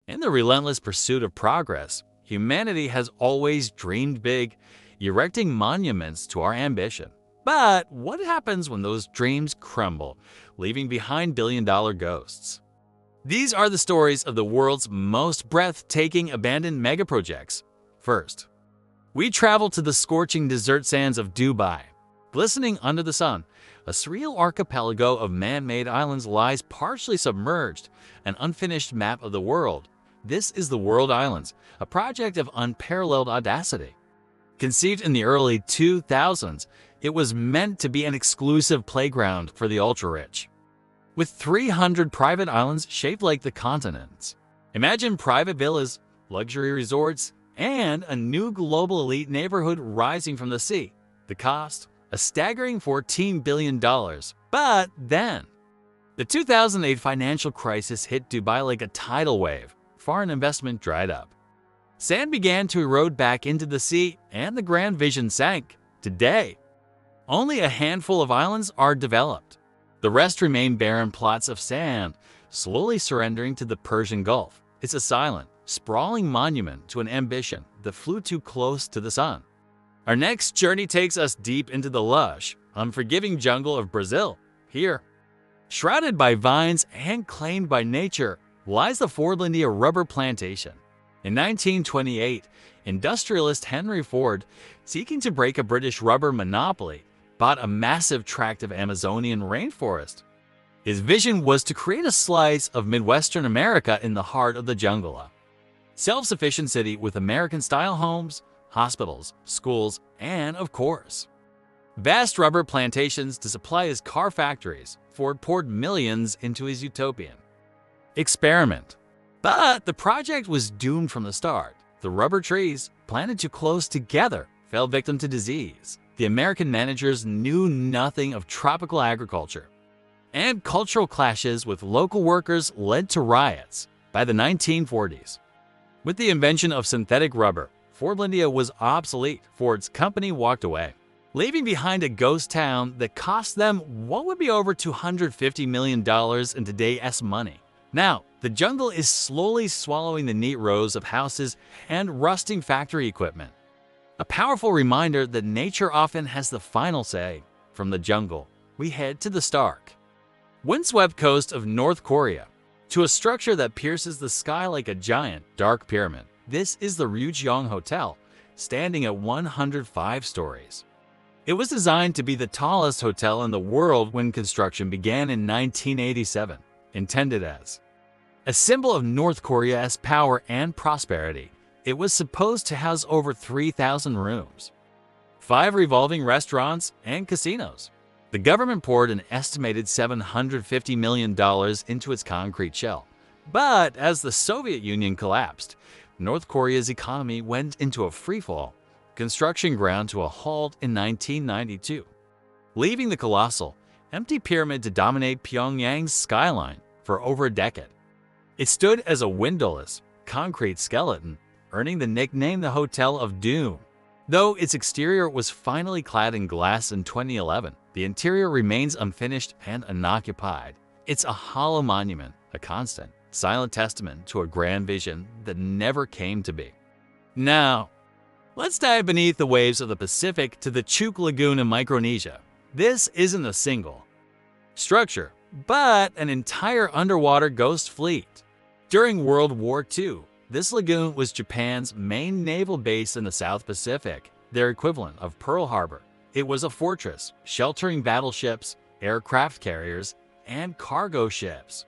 In the relentless pursuit of progress, humanity has always dreamed big, erecting monuments to our ambition. But what happens when those dreams crumble, leaving behind billion-dollar ghosts? These are the stories of the world's most breathtaking abandoned megaprojects. First, we travel to the scorching desert sands of Dubai. Glistening under the sun, a surreal archipelago of man-made islands lies partially submerged, an unfinished map of the world. This is the World Islands, a project of unparalleled audacity. Conceived in the early 2000s, it was meant to be an exclusive playground for the ultra-rich. With 300 private islands shaped like the continents. Imagine private villas, luxury resorts, and a new global elite neighborhood rising from the sea. The cost? A staggering $14 billion. But then, the 2008 financial crisis hit Dubai like a tidal wave. Foreign investment dried up. Sand began to erode back into the sea, and the grand vision sank. Today, only a handful of islands are developed. The rest remain barren plots of sand, slowly surrendering to the Persian Gulf. It's a silent, sprawling monument to an ambition that flew too close to the sun. Our next journey takes us deep into the lush, unforgiving jungle of Brazil. Here, shrouded by vines and claimed by nature, lies the Fordlândia rubber plantation. In 1928, industrialist Henry Ford, seeking to break a British rubber monopoly, bought a massive tract of Amazonian rainforest. His vision was to create a slice of Midwestern America in the heart of the jungle. Self-sufficient city with American-style homes, hospitals, schools, and, of course, vast rubber plantations to supply his car factories. Ford poured millions into his utopian experiment. But the project was doomed from the start. The rubber trees, planted too close together, fell victim to disease. The American managers knew nothing of tropical agriculture. And cultural clashes with local workers led to riots. By the 1940s, with the invention of synthetic rubber, Fordlândia was obsolete. Ford's company walked away, leaving behind a ghost town that cost them what would be over $250 million in today's money. Now, the jungle is slowly swallowing the neat rows of houses and rusting factory equipment. A powerful reminder that nature often has the final say. From the jungle, we head to the stark, windswept coast of North Korea, to a structure that pierces the sky like a giant, dark pyramid. This is the Ryugyong Hotel, standing at 105 stories. It was designed to be the tallest hotel in the world when construction began in 1987, intended as a symbol of North Korea's power and prosperity. It was supposed to house over 3,000 rooms, 5 revolving restaurants, and casinos. The government poured an estimated $750 million into its concrete shell. But as the Soviet Union collapsed, North Korea's economy went into a freefall. Construction ground to a halt in 1992, leaving the colossal, empty pyramid to dominate Pyongyang's skyline for over a decade. It stood as a windowless, concrete skeleton, earning the nickname the Hotel of Doom. Though its exterior was finally clad in glass in 2011, the interior remains unfinished and unoccupied. It's a hollow monument, a constant, silent testament to a grand vision that never came to be. Now, let's dive beneath the waves of the Pacific to the Chuuk Lagoon in Micronesia. This isn't a single structure, but an entire underwater ghost fleet. During World War II, this lagoon was Japan's main naval base in the South Pacific, their equivalent of Pearl Harbor. It was a fortress, sheltering battleships, aircraft carriers, and cargo ships.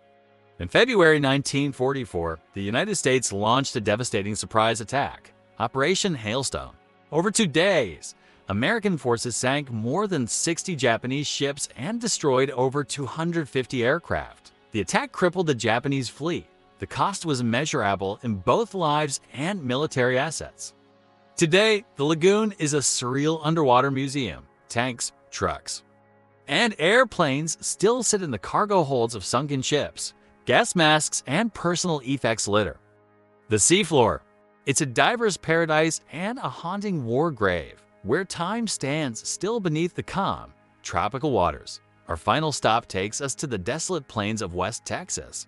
In February 1944, the United States launched a devastating surprise attack, Operation Hailstone. Over 2 days, American forces sank more than 60 Japanese ships and destroyed over 250 aircraft. The attack crippled the Japanese fleet. The cost was immeasurable in both lives and military assets. Today, the lagoon is a surreal underwater museum. Tanks, trucks, and airplanes still sit in the cargo holds of sunken ships. Gas masks and personal effects litter the seafloor. It's a diver's paradise and a haunting war grave, where time stands still beneath the calm, tropical waters. Our final stop takes us to the desolate plains of West Texas.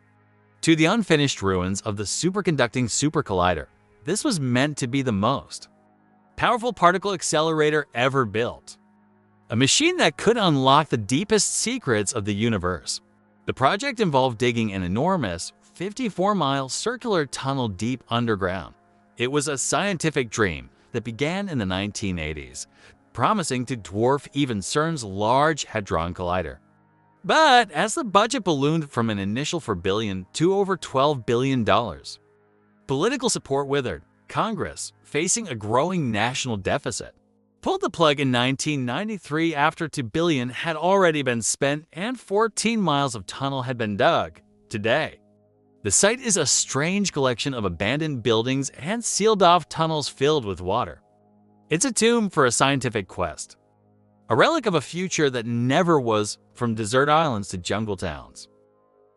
to the unfinished ruins of the Superconducting Super Collider. This was meant to be the most powerful particle accelerator ever built, a machine that could unlock the deepest secrets of the universe. The project involved digging an enormous 54-mile circular tunnel deep underground. It was a scientific dream that began in the 1980s, promising to dwarf even CERN's Large Hadron Collider. But as the budget ballooned from an initial $4 billion to over $12 billion, political support withered. Congress, facing a growing national deficit, pulled the plug in 1993 after $2 billion had already been spent and 14 miles of tunnel had been dug. Today, the site is a strange collection of abandoned buildings and sealed-off tunnels filled with water. It's a tomb for a scientific quest, a relic of a future that never was, from desert islands to jungle towns,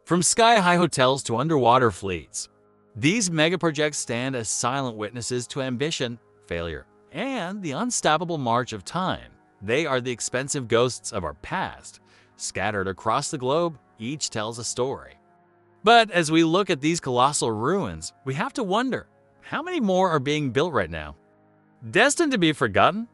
from sky-high hotels to underwater fleets. These megaprojects stand as silent witnesses to ambition, failure, and the unstoppable march of time. They are the expensive ghosts of our past. Scattered across the globe, each tells a story. But as we look at these colossal ruins, we have to wonder, how many more are being built right now? Destined to be forgotten?